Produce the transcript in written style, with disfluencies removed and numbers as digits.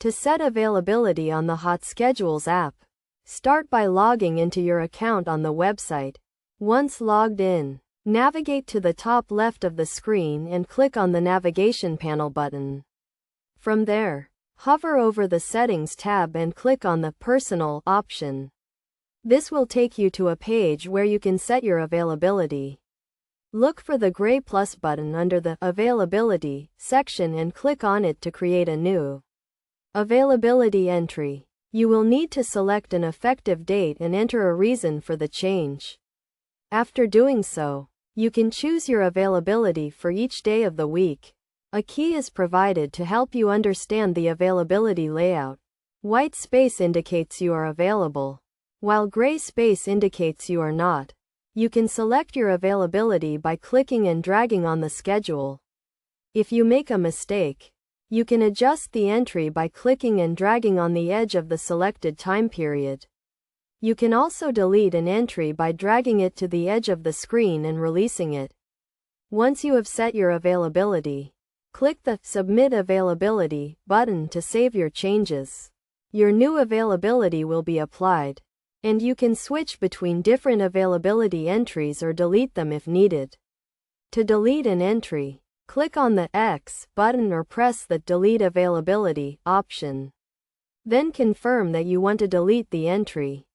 To set availability on the Hotschedules app, start by logging into your account on the website. Once logged in, navigate to the top left of the screen and click on the Navigation Panel button. From there, hover over the Settings tab and click on the Personal option. This will take you to a page where you can set your availability. Look for the gray plus button under the Availability section and click on it to create a new availability entry. You will need to select an effective date and enter a reason for the change. After doing so, you can choose your availability for each day of the week. A key is provided to help you understand the availability layout. White space indicates you are available, while gray space indicates you are not. You can select your availability by clicking and dragging on the schedule. If you make a mistake, you can adjust the entry by clicking and dragging on the edge of the selected time period. You can also delete an entry by dragging it to the edge of the screen and releasing it. Once you have set your availability, click the Submit Availability button to save your changes. Your new availability will be applied, and you can switch between different availability entries or delete them if needed. To delete an entry, click on the X button or press the Delete Availability option. Then confirm that you want to delete the entry.